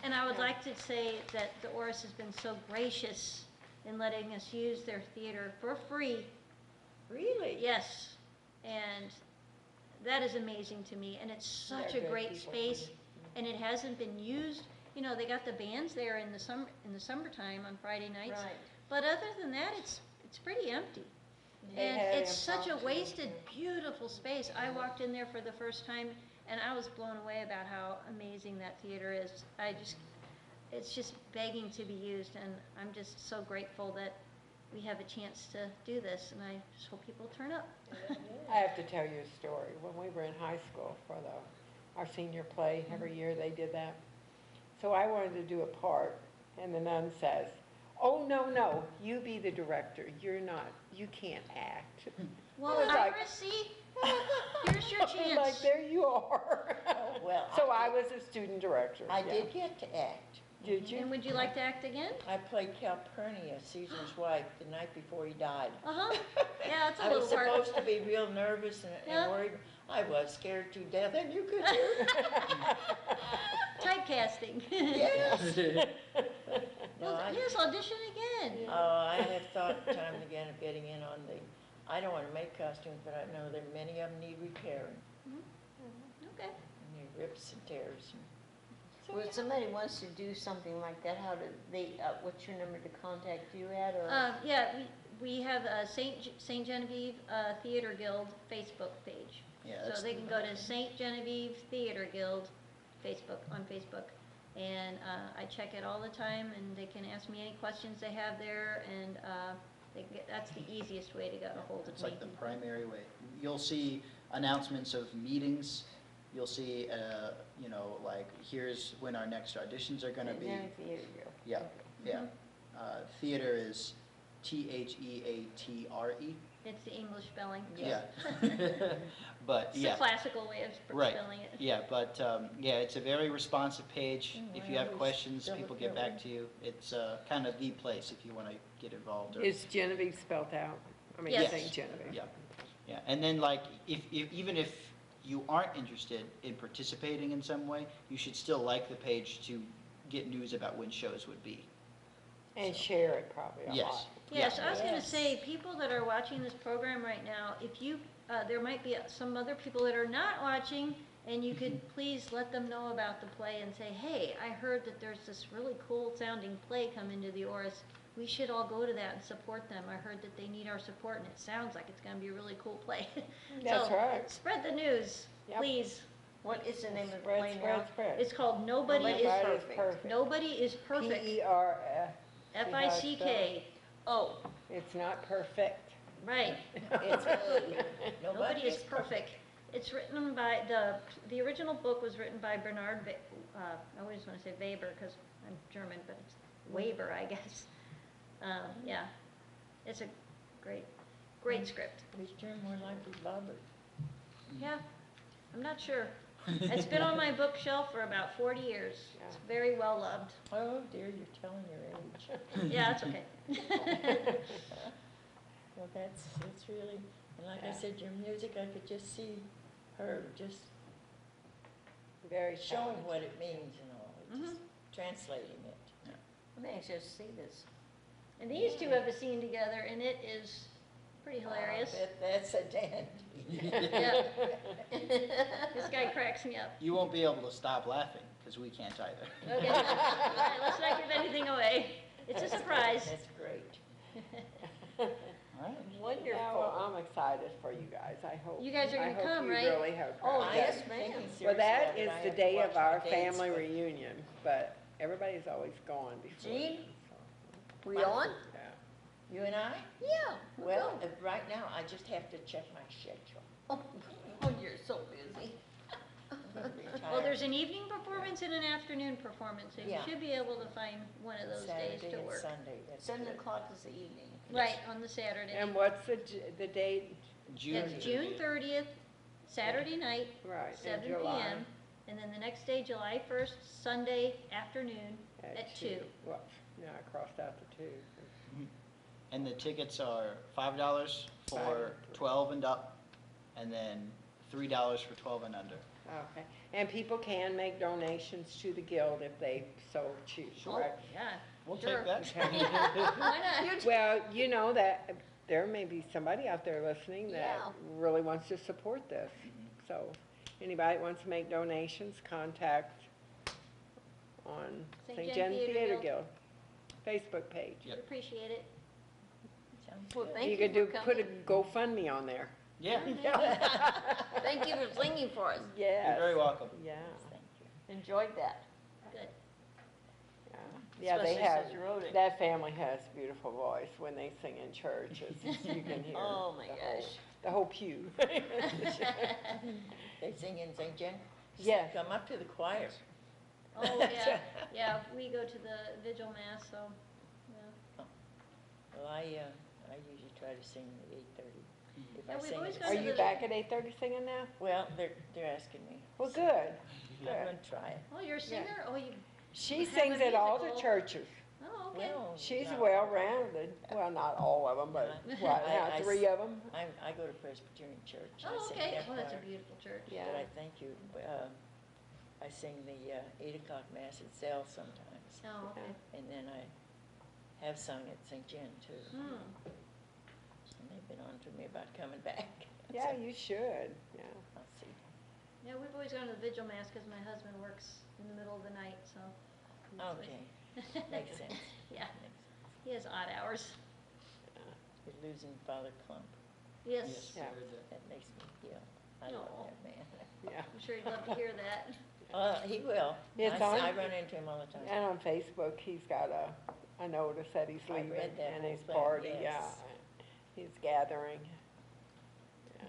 And I would like to say that the Oris has been so gracious in letting us use their theater for free. Really? Yes, and that is amazing to me, and it's such a They're good great people. space, and it hasn't been used. They got the bands there in the summertime on Friday nights. Right. But other than that, it's pretty empty. They And had it's such a impromptu. wasted, beautiful space. I walked in there for the first time, and I was blown away about how amazing that theater is. It's just begging to be used, and I'm just so grateful that we have a chance to do this, and I just hope people turn up. I have to tell you a story. When we were in high school for our senior play, every year they did that. So I wanted to do a part, and the nun says, "Oh, no, you be the director. You can't act." Well, was like- Iris, see, here's your I'm like, chance. there you are. Well, So I was a student director. I yeah. did get to act. Did you? And would you like to act again? I played Calpurnia, Caesar's wife, the night before he died. Uh-huh. Yeah, it's a I was little hard. supposed to be real nervous Yeah. and worried. I was scared to death, and you could hear. Typecasting. Yes. No, Well, yes, audition again. I have thought time and again of getting in on I don't want to make costumes, but I know that many of them need repairing. Okay. And they rips and tears. Well, if somebody wants to do something like that, how do they, what's your number to contact you at, or? Yeah, We have a Saint Genevieve Theater Guild Facebook page. Yeah, So that's, they can go to Saint Genevieve Theater Guild on Facebook. And I check it all the time, and they can ask me any questions they have there, and that's the easiest way to get a hold of me. it's like the primary way. You'll see announcements of meetings, you'll see, you know, like, here's when our next auditions are gonna be. Yeah, yeah. Theater is Theatre. It's the English spelling. Yeah. But, It's yeah. the classical way of Right. spelling it. Yeah, but, yeah, it's a very responsive page. If you I have always questions, spell it people get that back way. to you. It's kind of the place if you want to get involved. Or, Is Genevieve spelled out? I mean, Yes. Saint Genevieve. yeah, yeah. And then, like, even if you aren't interested in participating in some way, you should still like the page to get news about when shows would be. And share it probably a Yes. lot. Yes, Yeah. I was gonna Yes. say, people that are watching this program right now, if you, there might be some other people that are not watching, and you could please let them know about the play and say, hey, I heard that there's this really cool sounding play coming to the Oris. We should all go to that and support them. I heard that they need our support, and it sounds like it's gonna be a really cool play. That's So, right. spread the news, Yep. please. What is the name of the Spread, play now? spread, spread. It's called Nobody Nobody is is Perfect. perfect. Nobody is Perfect. P-E-R-F. F-I-C-K. Oh, It's not perfect. Right. It's Nobody is perfect. It's written by, the original book was written by Bernard, I always want to say Weber because I'm German, but it's Weber, I guess. Yeah, it's a great script. Which term more likely Robert? Yeah, I'm not sure. It's been on my bookshelf for about 40 years. It's very well loved. Oh dear, you're telling your age. Yeah, it's okay. Well, it's really, and like I said, your music, I could just see her just Very showing talented. what it means and all, just translating it. I'm anxious to see this. And these two have a scene together, and it is pretty hilarious. That's a dandy. Yeah. This guy cracks me up. You won't be able to stop laughing because we can't either. Okay, all right, let's not give anything away. It's a surprise. That's great. All right. Yeah, Wonderful. well, I'm excited for you guys. I hope. You guys are gonna come, right? I hope you really have. Oh, fun. yes, I'm ma'am. thinking Well, seriously that of it. is I the have to day watch of my our dates, family but- reunion, but everybody's always gone before. Jean? then, so, We on? yeah. You and I? Yeah. we'll Well, go. right now, I just have to check my schedule. Oh, you're so busy. I'm gonna retire. Well, there's an evening performance and an afternoon performance, so you Yeah. should be able to find one of those days Saturday to and work. Sunday, that's 7 good. o'clock is the evening. Right, on the Saturday. And what's the date? It's June 30th, Saturday night, Right, in 7 July. PM. And then the next day, July 1st, Sunday afternoon at 2. Well, yeah, I crossed out the 2. And the tickets are $5 for 12 and up, and then $3 for 12 and under. Okay, and people can make donations to the guild if they so choose, Oh, correct? yeah. We'll Sure. take that. Why not? Well, you know that there may be somebody out there listening that Yeah. really wants to support this. So, anybody that wants to make donations, contact on St. St. Jen Jen Theater Theater Guild. Guild Facebook page. Yep. Appreciate it. Sounds Well, good. thank You you could for put a coming. GoFundMe on there. Yeah, Thank you for singing for us. Yes. you're very welcome. Yeah, Thank you. Enjoyed that. Good. yeah, they Especially have, since you wrote it. that family has beautiful voice when they sing in church. You can hear Oh, my the whole- gosh. the whole pew. They sing in St. Jen? Yes. Come up to the choir. Oh, yeah, yeah, we go to the vigil mass, so, yeah. Well, I usually try to sing at 8:30. If Yeah, I we've sing always at gone Are to you the- back at 8:30 singing now? Well, they're asking me. Well, good. I'm Good. gonna try it. Oh, you're a singer? Oh, you, She Have a sings at all the musical. churches. oh, okay. Well, She's no, well-rounded. Well, not all of them, but what, I- I 3 of them? I go to Presbyterian Church. I Oh, sing okay. their Well, that's a choir. beautiful church. Yeah. But I thank you. I sing the 8 o'clock mass at Zell sometimes. Oh, okay. And then I have sung at St. Jen too. Hmm. And they've been on to me about coming back. Yeah, So you should, yeah. I'll see. Yeah, we've always gone to the vigil mass because my husband works in the middle of the night, so. Okay, makes sense. Yeah, Makes sense. he has odd hours. We're losing Father Clump. Yes, Yes, we Yeah. heard that. That makes me feel, I love Aw. that man. Yeah. I'm sure he'd love to hear that. He will. It's I on- run into him all the time. And on Facebook, he's got a notice that he's I read leaving that and whole his thing, party, yeah. yes. He's gathering. Yeah.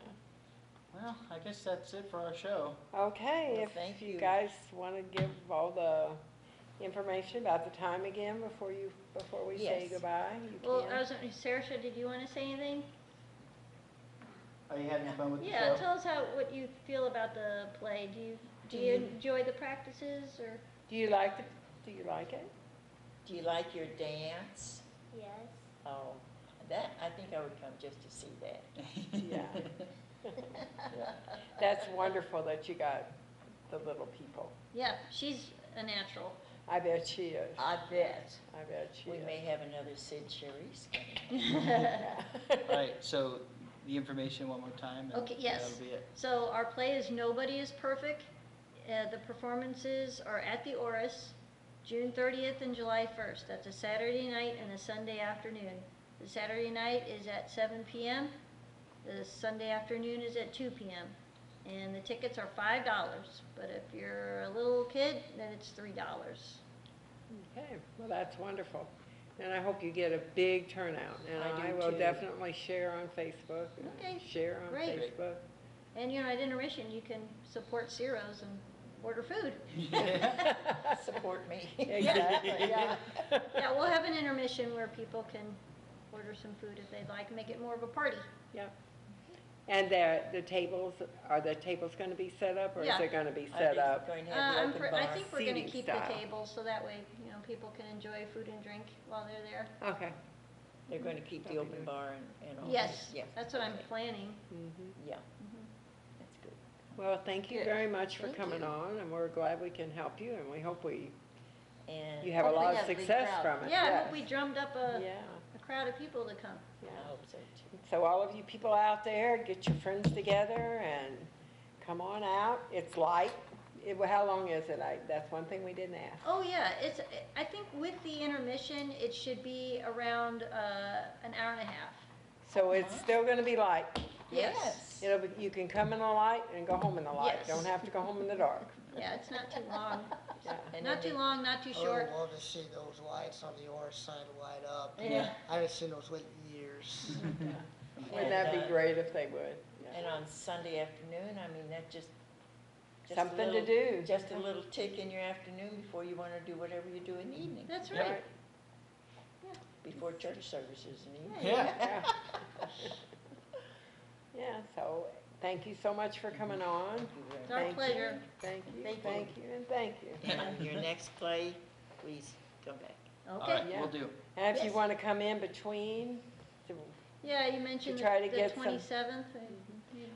Well, I guess that's it for our show. Okay, Well, if thank you you. guys want to give all the information about the time again before we say Yes. goodbye, you Well, can. I was, Saoirse, did you want to say anything? Are you having fun with the Yeah, show? tell us what you feel about the play. Do you enjoy the practices or? Do you like it? Do you like your dance? Yes. Oh, that, I think I would come just to see that. Yeah. Yeah. That's wonderful that you got the little people. Yeah, she's a natural. I bet she is. I bet. I bet she We is. may have another Sid Charisse coming. All right, so the information one more time. and Okay, yes. That'll be it. So our play is Nobody is Perfect. The performances are at the Oris, June 30th and July 1st. That's a Saturday night and a Sunday afternoon. The Saturday night is at 7 p.m. The Sunday afternoon is at 2 p.m. And the tickets are $5, but if you're a little kid, then it's $3. Okay, well, that's wonderful. And I hope you get a big turnout. And I I do will too. definitely share on Facebook. and Okay, Share on great. Facebook. And you know, at intermission, you can support Ciro's and order food. Support me. Exactly, yeah. Yeah, we'll have an intermission where people can order some food if they'd like, make it more of a party. Yeah. And the tables, are the tables gonna be set up, or is Yeah. it gonna be Are set they up? going to have the open I bar? think we're gonna Seating keep style. the tables, so that way, you know, people can enjoy food and drink while they're there. Okay. They're going to keep the That'd be open good. bar and all? Yes, Yeah. that's what I'm planning. Mhm. Yeah. That's good. Well, thank you Good. very much for Thank coming you. on, and we're glad we can help you, and we hope you And have a hopefully lot of have a big success crowd. from it. Yeah, I yes. hope we drummed up a Yeah, crowd of people to come. yeah. I hope so too. So all of you people out there, get your friends together and come on out. It's light. How long is it? That's one thing we didn't ask. Oh, yeah, I think with the intermission, it should be around, an hour and a half. So it's still gonna be light. Yes. You can come in the light and go home in the light. Yes. Don't have to go home in the dark. Yeah, it's not too long. Yeah. And Not then too long, not too I would short. love to see those lights on the Orange side light up. Yeah. I haven't seen those light in years. Wouldn't that be great if they would? And on Sunday afternoon, I mean, that just a Something to little- do. Just a little tick in your afternoon before you want to do whatever you do in the evening, That's Yeah. right. before church services in the evening. Yeah. Yeah. Yeah, so thank you so much for coming on. Thank you very It's our Thank you. pleasure. Thank you, Thank you. thank you, and thank you. much. And your next play, please come back. All Okay. right, Yeah. we'll do. And if you Yes. want to come in between, Yeah, you mentioned To try to the get some- 27th.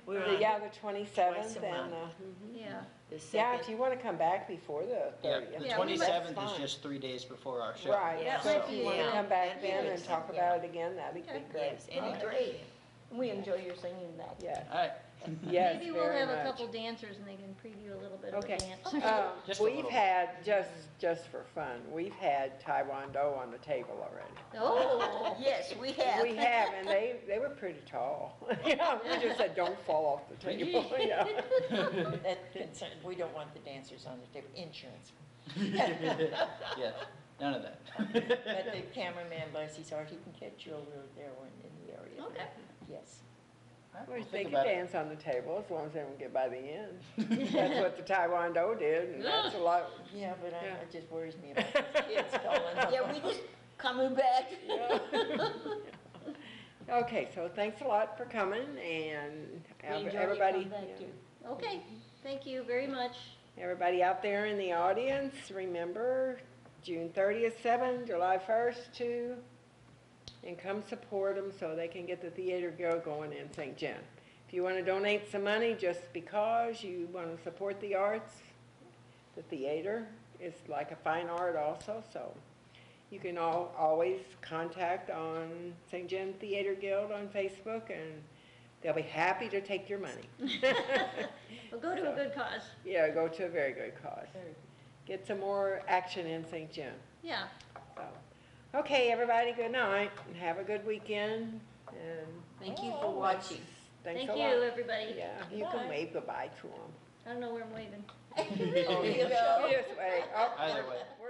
We're on yeah, the 27th twice a and, month. Yeah. the yeah, second. if you want to come back before the Yeah, 30th. the Yeah, we might- 27th That's is fine. just 3 days before our show. Right, Yeah, so might if be- you want to yeah, come back that'd be then good. and talk Yeah. about it again, that'd be Okay. great. Yes, anytime. We enjoy your singing back. Yes, All right. yes, Maybe we'll very have a much. couple dancers and they can preview a little bit of Okay. a dance. Just a We've little. had, just for fun, we've had Taekwondo on the table already. Oh, Yes, we have. We have, and they were pretty tall. Yeah, we just said, don't fall off the table, yeah. That concern, we don't want the dancers on the table, insurance. Yeah, none of that. But the cameraman, bless his heart, he can catch you over there or in the area. Okay. Yes. All right, Well, we'll they think could about it. dance on the table as long as they don't get by the end. That's what the Taekwondo did, and that's a lot, Yeah, but Yeah. it just worries me about those kids falling off. Yeah, we just coming back. yeah. Okay, so thanks a lot for coming, and We enjoy you everybody, coming back too. okay. Thank you very much. everybody out there in the audience, remember, June 30th, 7, July 1st, 2, and come support them so they can get the Theater Guild going in St. John. If you want to donate some money just because you want to support the arts, the theater is like a fine art also, so you can always contact on St. John Theater Guild on Facebook, and they'll be happy to take your money. We'll go to a good cause. Yeah, go to a very good cause. Get some more action in St. John. Yeah. So, okay, everybody, good night, and have a good weekend, And Thank you for watching. thanks Thank a you, lot. everybody. Yeah, you can wave goodbye to them. I don't know where I'm waving. Oh, you just wave. Oh, Either way. we're